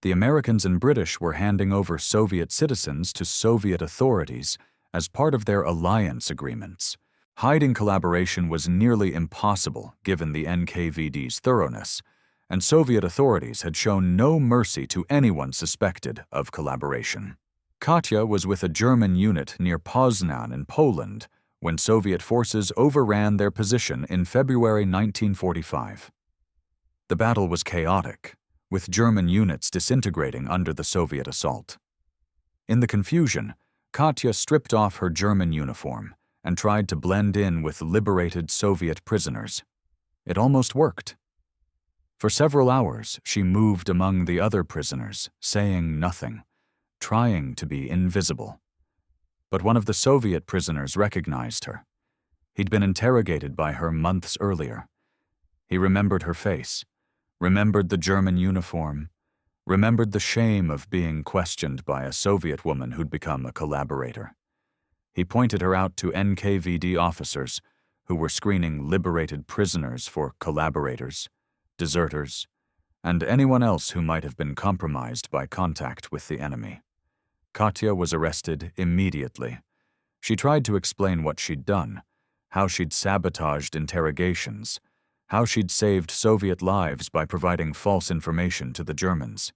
The Americans and British were handing over Soviet citizens to Soviet authorities as part of their alliance agreements. Hiding collaboration was nearly impossible given the NKVD's thoroughness, and Soviet authorities had shown no mercy to anyone suspected of collaboration. Katya was with a German unit near Poznan in Poland when Soviet forces overran their position in February 1945. The battle was chaotic, with German units disintegrating under the Soviet assault. In the confusion, Katya stripped off her German uniform and tried to blend in with liberated Soviet prisoners. It almost worked. For several hours, she moved among the other prisoners, saying nothing, trying to be invisible. But one of the Soviet prisoners recognized her. He'd been interrogated by her months earlier. He remembered her face, remembered the German uniform, remembered the shame of being questioned by a Soviet woman who'd become a collaborator. He pointed her out to NKVD officers who were screening liberated prisoners for collaborators, deserters, and anyone else who might have been compromised by contact with the enemy. Katya was arrested immediately. She tried to explain what she'd done, how she'd sabotaged interrogations, how she'd saved Soviet lives by providing false information to the Germans.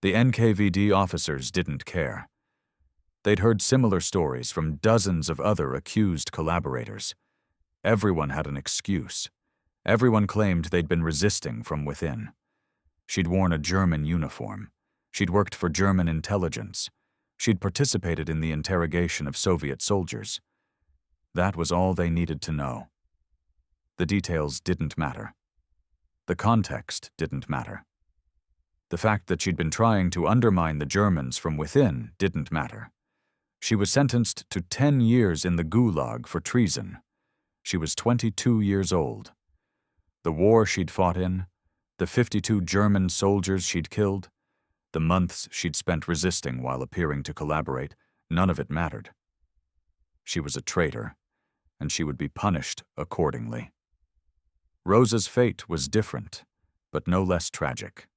The NKVD officers didn't care. They'd heard similar stories from dozens of other accused collaborators. Everyone had an excuse. Everyone claimed they'd been resisting from within. She'd worn a German uniform. She'd worked for German intelligence. She'd participated in the interrogation of Soviet soldiers. That was all they needed to know. The details didn't matter. The context didn't matter. The fact that she'd been trying to undermine the Germans from within didn't matter. She was sentenced to 10 years in the Gulag for treason. She was 22 years old. The war she'd fought in, the 52 German soldiers she'd killed, the months she'd spent resisting while appearing to collaborate, none of it mattered. She was a traitor, and she would be punished accordingly. Roza's fate was different, but no less tragic.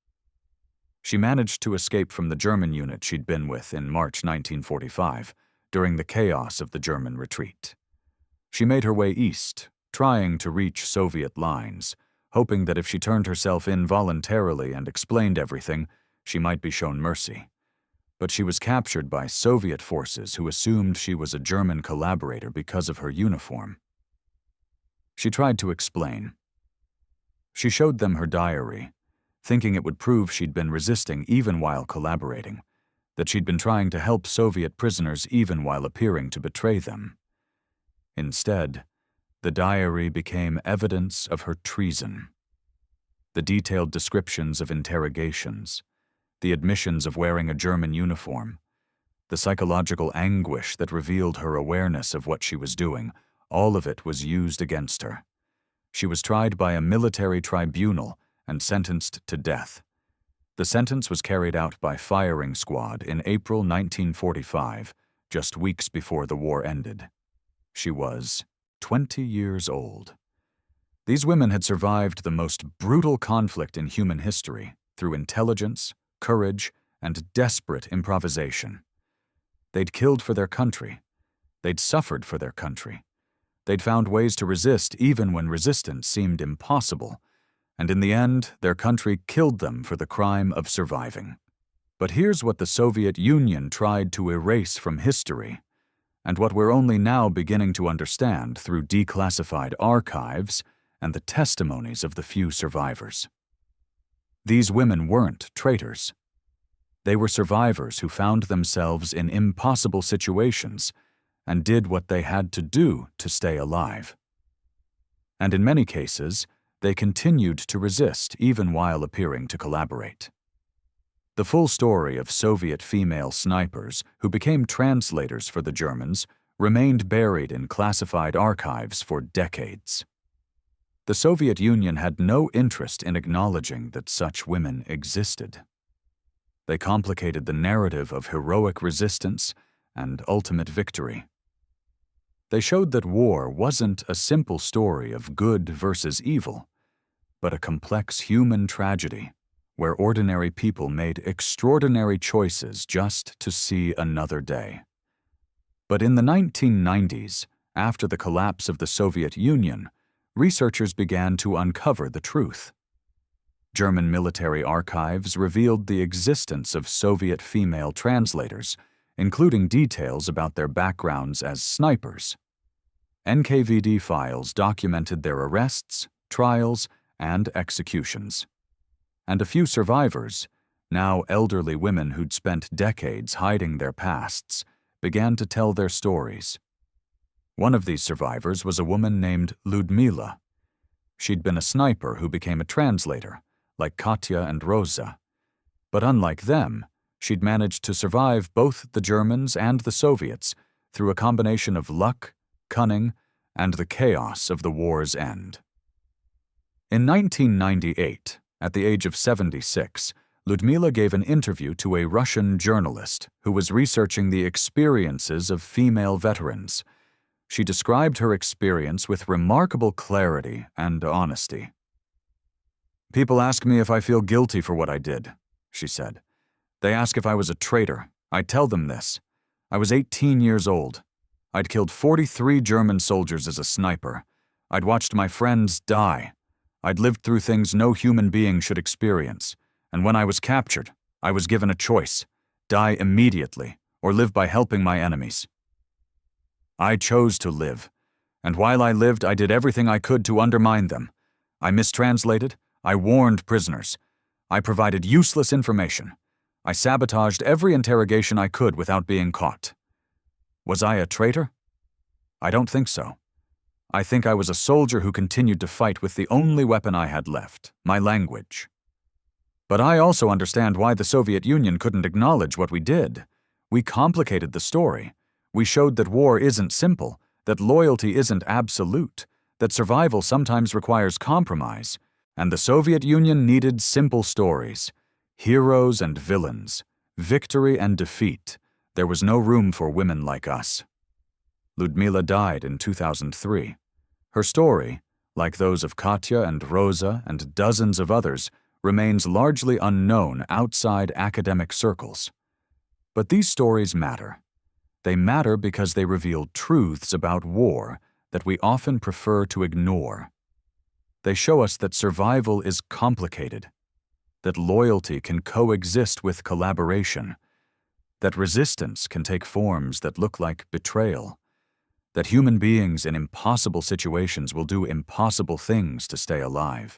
She managed to escape from the German unit she'd been with in March 1945, during the chaos of the German retreat. She made her way east, trying to reach Soviet lines, hoping that if she turned herself in voluntarily and explained everything, she might be shown mercy. But she was captured by Soviet forces who assumed she was a German collaborator because of her uniform. She tried to explain. She showed them her diary, thinking it would prove she'd been resisting even while collaborating, that she'd been trying to help Soviet prisoners even while appearing to betray them. Instead, the diary became evidence of her treason. The detailed descriptions of interrogations, the admissions of wearing a German uniform, the psychological anguish that revealed her awareness of what she was doing, all of it was used against her. She was tried by a military tribunal and sentenced to death. The sentence was carried out by firing squad in April 1945, just weeks before the war ended. She was 20 years old. These women had survived the most brutal conflict in human history through intelligence, courage, and desperate improvisation. They'd killed for their country. They'd suffered for their country. They'd found ways to resist even when resistance seemed impossible. And in the end, their country killed them for the crime of surviving. But here's what the Soviet Union tried to erase from history, and what we're only now beginning to understand through declassified archives and the testimonies of the few survivors. These women weren't traitors. They were survivors who found themselves in impossible situations and did what they had to do to stay alive. And in many cases, they continued to resist even while appearing to collaborate. The full story of Soviet female snipers who became translators for the Germans remained buried in classified archives for decades. The Soviet Union had no interest in acknowledging that such women existed. They complicated the narrative of heroic resistance and ultimate victory. They showed that war wasn't a simple story of good versus evil, but a complex human tragedy where ordinary people made extraordinary choices just to see another day. But in the 1990s, after the collapse of the Soviet Union, researchers began to uncover the truth. German military archives revealed the existence of Soviet female translators, including details about their backgrounds as snipers. NKVD files documented their arrests, trials, and executions. And a few survivors, now elderly women who'd spent decades hiding their pasts, began to tell their stories. One of these survivors was a woman named Lyudmila. She'd been a sniper who became a translator, like Katya and Roza. But unlike them, she'd managed to survive both the Germans and the Soviets through a combination of luck, cunning, and the chaos of the war's end. In 1998, at the age of 76, Lyudmila gave an interview to a Russian journalist who was researching the experiences of female veterans. She described her experience with remarkable clarity and honesty. "People ask me if I feel guilty for what I did," she said. "They ask if I was a traitor. I tell them this. I was 18 years old. I'd killed 43 German soldiers as a sniper. I'd watched my friends die. I'd lived through things no human being should experience. And when I was captured, I was given a choice: die immediately or live by helping my enemies. I chose to live, and while I lived, I did everything I could to undermine them. I mistranslated, I warned prisoners, I provided useless information. I sabotaged every interrogation I could without being caught. Was I a traitor? I don't think so. I think I was a soldier who continued to fight with the only weapon I had left, my language. But I also understand why the Soviet Union couldn't acknowledge what we did. We complicated the story. We showed that war isn't simple, that loyalty isn't absolute, that survival sometimes requires compromise, and the Soviet Union needed simple stories. Heroes and villains, victory and defeat. There was no room for women like us. Lyudmila died in 2003. Her story, like those of Katya and Roza and dozens of others, remains largely unknown outside academic circles. But these stories matter. They matter because they reveal truths about war that we often prefer to ignore. They show us that survival is complicated, that loyalty can coexist with collaboration, that resistance can take forms that look like betrayal, that human beings in impossible situations will do impossible things to stay alive,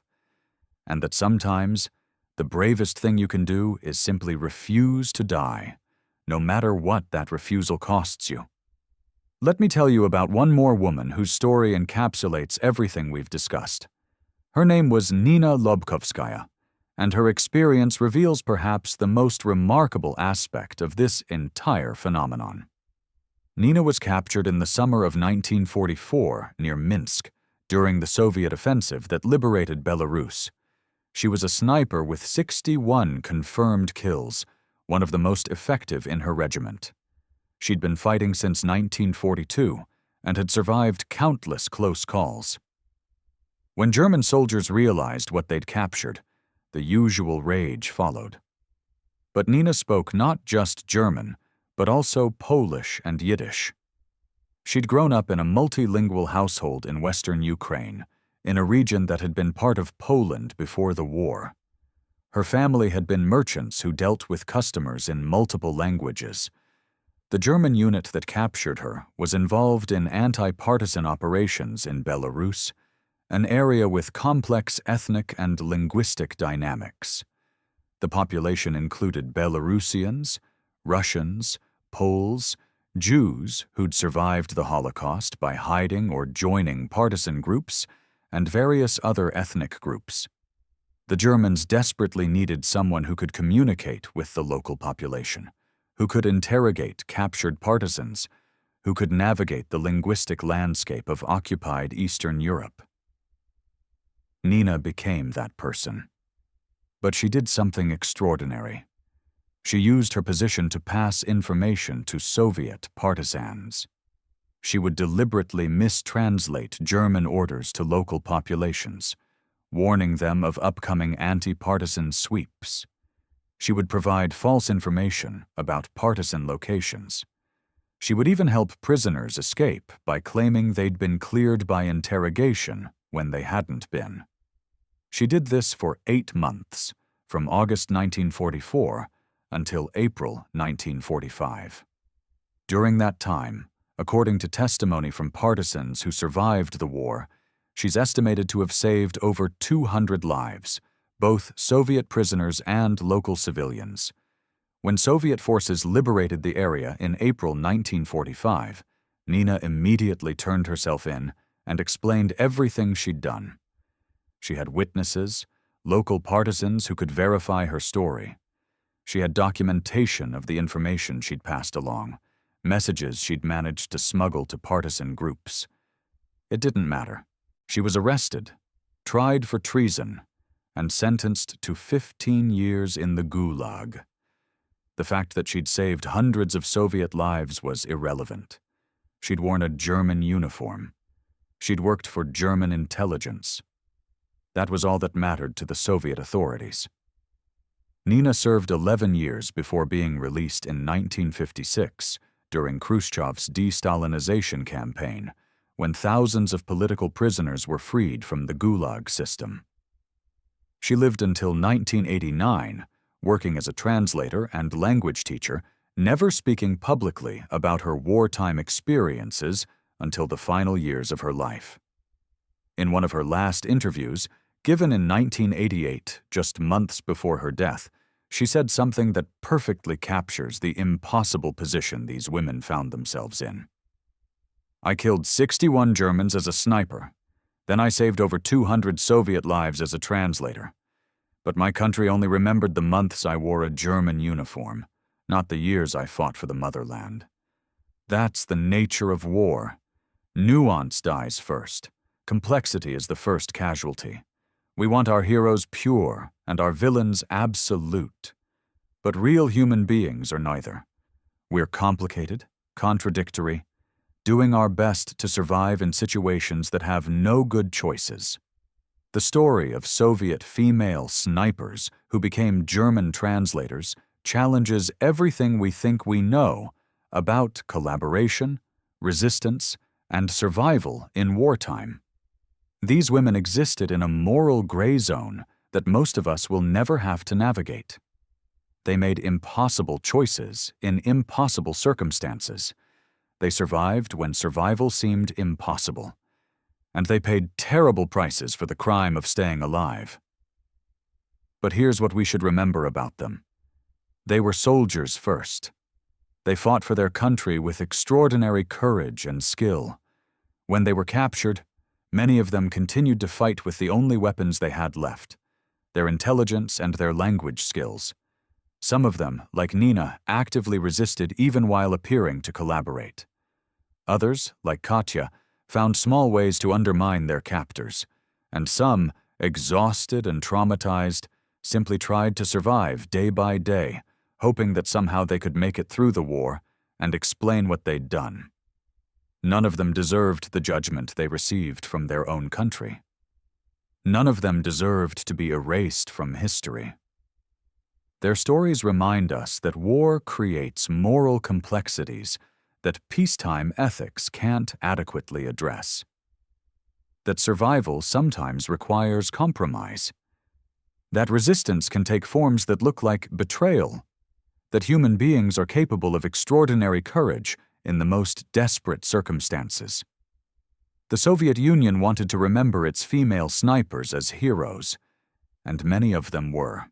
and that sometimes the bravest thing you can do is simply refuse to die, no matter what that refusal costs you. Let me tell you about one more woman whose story encapsulates everything we've discussed. Her name was Nina Lobkovskaya, and her experience reveals perhaps the most remarkable aspect of this entire phenomenon. Nina was captured in the summer of 1944 near Minsk during the Soviet offensive that liberated Belarus. She was a sniper with 61 confirmed kills, one of the most effective in her regiment. She'd been fighting since 1942 and had survived countless close calls. When German soldiers realized what they'd captured, the usual rage followed. But Nina spoke not just German, but also Polish and Yiddish. She'd grown up in a multilingual household in western Ukraine, in a region that had been part of Poland before the war. Her family had been merchants who dealt with customers in multiple languages. The German unit that captured her was involved in anti-partisan operations in Belarus, an area with complex ethnic and linguistic dynamics. The population included Belarusians, Russians, Poles, Jews who'd survived the Holocaust by hiding or joining partisan groups, and various other ethnic groups. The Germans desperately needed someone who could communicate with the local population, who could interrogate captured partisans, who could navigate the linguistic landscape of occupied Eastern Europe. Nina became that person. But she did something extraordinary. She used her position to pass information to Soviet partisans. She would deliberately mistranslate German orders to local populations, warning them of upcoming anti-partisan sweeps. She would provide false information about partisan locations. She would even help prisoners escape by claiming they'd been cleared by interrogation when they hadn't been. She did this for 8 months, from August 1944 until April 1945. During that time, according to testimony from partisans who survived the war, she's estimated to have saved over 200 lives, both Soviet prisoners and local civilians. When Soviet forces liberated the area in April 1945, Nina immediately turned herself in and explained everything she'd done. She had witnesses, local partisans who could verify her story. She had documentation of the information she'd passed along, messages she'd managed to smuggle to partisan groups. It didn't matter. She was arrested, tried for treason, and sentenced to 15 years in the Gulag. The fact that she'd saved hundreds of Soviet lives was irrelevant. She'd worn a German uniform. She'd worked for German intelligence. That was all that mattered to the Soviet authorities. Nina served 11 years before being released in 1956 during Khrushchev's de-Stalinization campaign, when thousands of political prisoners were freed from the Gulag system. She lived until 1989, working as a translator and language teacher, never speaking publicly about her wartime experiences until the final years of her life. In one of her last interviews, given in 1988, just months before her death, she said something that perfectly captures the impossible position these women found themselves in. "I killed 61 Germans as a sniper. Then I saved over 200 Soviet lives as a translator. But my country only remembered the months I wore a German uniform, not the years I fought for the motherland. That's the nature of war. Nuance dies first. Complexity is the first casualty. We want our heroes pure and our villains absolute. But real human beings are neither. We're complicated, contradictory, doing our best to survive in situations that have no good choices. The story of Soviet female snipers who became German translators challenges everything we think we know about collaboration, resistance, and survival in wartime. These women existed in a moral gray zone that most of us will never have to navigate. They made impossible choices in impossible circumstances. They survived when survival seemed impossible. And they paid terrible prices for the crime of staying alive. But here's what we should remember about them. They were soldiers first. They fought for their country with extraordinary courage and skill. When they were captured, many of them continued to fight with the only weapons they had left, their intelligence and their language skills. Some of them, like Nina, actively resisted even while appearing to collaborate. Others, like Katya, found small ways to undermine their captors, and some, exhausted and traumatized, simply tried to survive day by day, hoping that somehow they could make it through the war and explain what they'd done. None of them deserved the judgment they received from their own country. None of them deserved to be erased from history. Their stories remind us that war creates moral complexities that peacetime ethics can't adequately address. That survival sometimes requires compromise. That resistance can take forms that look like betrayal. That human beings are capable of extraordinary courage in the most desperate circumstances. The Soviet Union wanted to remember its female snipers as heroes, and many of them were.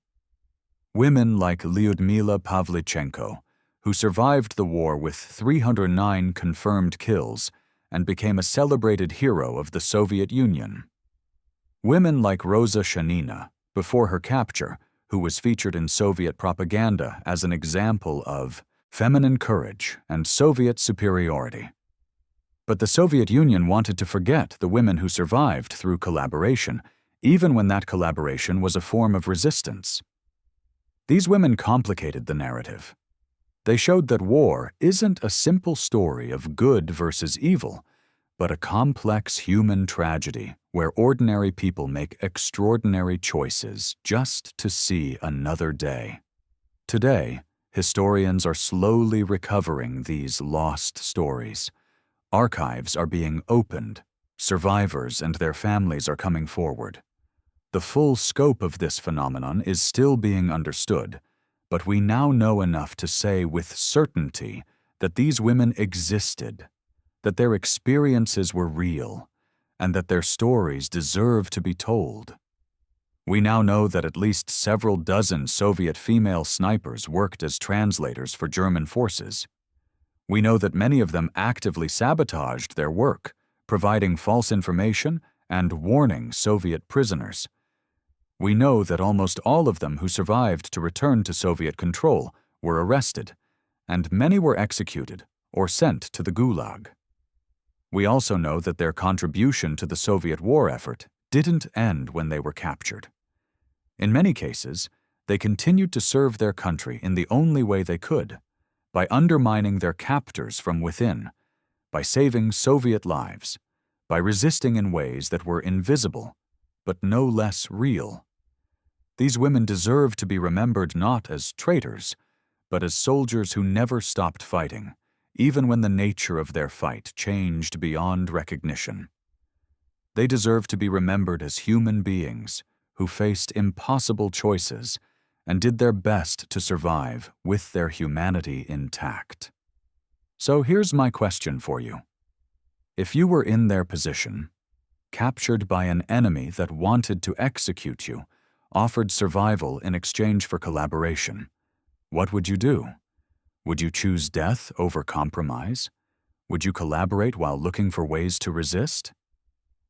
Women like Lyudmila Pavlichenko, who survived the war with 309 confirmed kills and became a celebrated hero of the Soviet Union. Women like Roza Shanina, before her capture, who was featured in Soviet propaganda as an example of feminine courage and Soviet superiority. But the Soviet Union wanted to forget the women who survived through collaboration, even when that collaboration was a form of resistance. These women complicated the narrative. They showed that war isn't a simple story of good versus evil, but a complex human tragedy where ordinary people make extraordinary choices just to see another day. Today, historians are slowly recovering these lost stories. Archives are being opened. Survivors and their families are coming forward. The full scope of this phenomenon is still being understood, but we now know enough to say with certainty that these women existed, that their experiences were real, and that their stories deserve to be told. We now know that at least several dozen Soviet female snipers worked as translators for German forces. We know that many of them actively sabotaged their work, providing false information and warning Soviet prisoners. We know that almost all of them who survived to return to Soviet control were arrested, and many were executed or sent to the Gulag. We also know that their contribution to the Soviet war effort didn't end when they were captured. In many cases, they continued to serve their country in the only way they could, by undermining their captors from within, by saving Soviet lives, by resisting in ways that were invisible, but no less real. These women deserve to be remembered not as traitors, but as soldiers who never stopped fighting, even when the nature of their fight changed beyond recognition. They deserve to be remembered as human beings who faced impossible choices and did their best to survive with their humanity intact. So here's my question for you. If you were in their position, captured by an enemy that wanted to execute you, offered survival in exchange for collaboration, what would you do? Would you choose death over compromise? Would you collaborate while looking for ways to resist?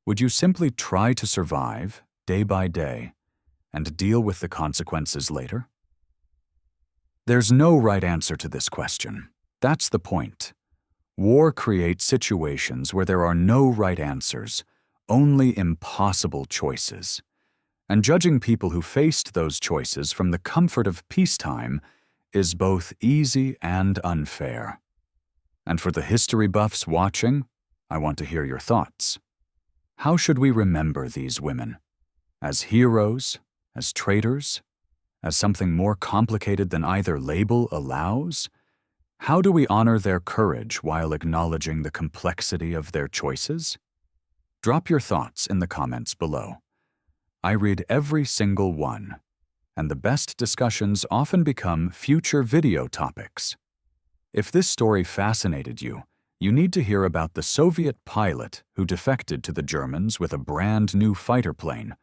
Would you simply try to survive day by day and deal with the consequences later? There's no right answer to this question. That's the point. War creates situations where there are no right answers, only impossible choices. And judging people who faced those choices from the comfort of peacetime is both easy and unfair. And for the history buffs watching, I want to hear your thoughts. How should we remember these women? As heroes? As traitors? As something more complicated than either label allows? How do we honor their courage while acknowledging the complexity of their choices? Drop your thoughts in the comments below. I read every single one, and the best discussions often become future video topics. If this story fascinated you, you need to hear about the Soviet pilot who defected to the Germans with a brand new fighter plane,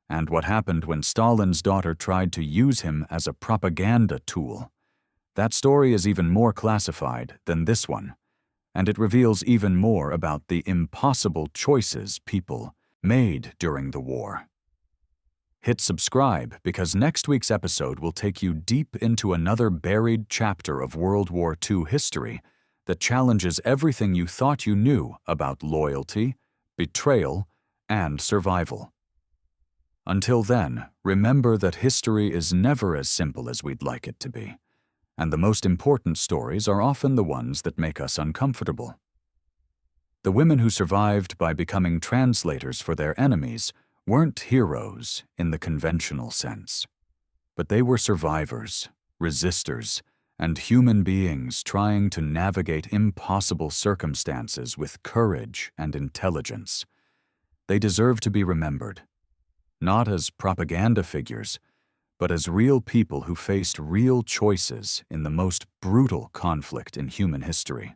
and what happened when Stalin's daughter tried to use him as a propaganda tool. That story is even more classified than this one, and it reveals even more about the impossible choices people made during the war. Hit subscribe because next week's episode will take you deep into another buried chapter of World War II history that challenges everything you thought you knew about loyalty, betrayal, and survival. Until then, remember that history is never as simple as we'd like it to be, and the most important stories are often the ones that make us uncomfortable. The women who survived by becoming translators for their enemies weren't heroes in the conventional sense, but they were survivors, resistors, and human beings trying to navigate impossible circumstances with courage and intelligence. They deserve to be remembered, not as propaganda figures, but as real people who faced real choices in the most brutal conflict in human history.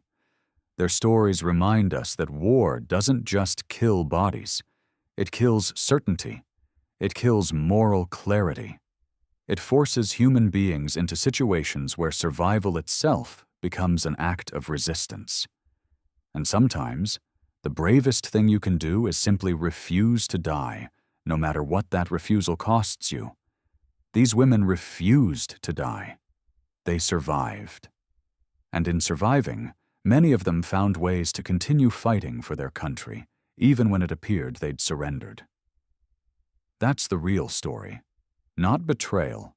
Their stories remind us that war doesn't just kill bodies. It kills certainty. It kills moral clarity. It forces human beings into situations where survival itself becomes an act of resistance. And sometimes, the bravest thing you can do is simply refuse to die, no matter what that refusal costs you. These women refused to die. They survived. And in surviving, many of them found ways to continue fighting for their country, even when it appeared they'd surrendered. That's the real story. Not betrayal,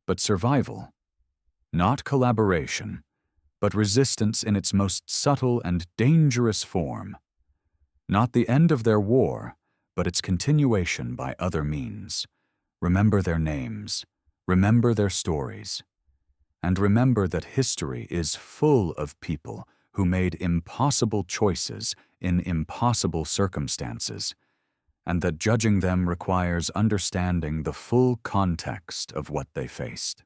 but survival. Not collaboration, but resistance in its most subtle and dangerous form. Not the end of their war, but its continuation by other means. Remember their names, remember their stories, and remember that history is full of people who made impossible choices in impossible circumstances, and that judging them requires understanding the full context of what they faced.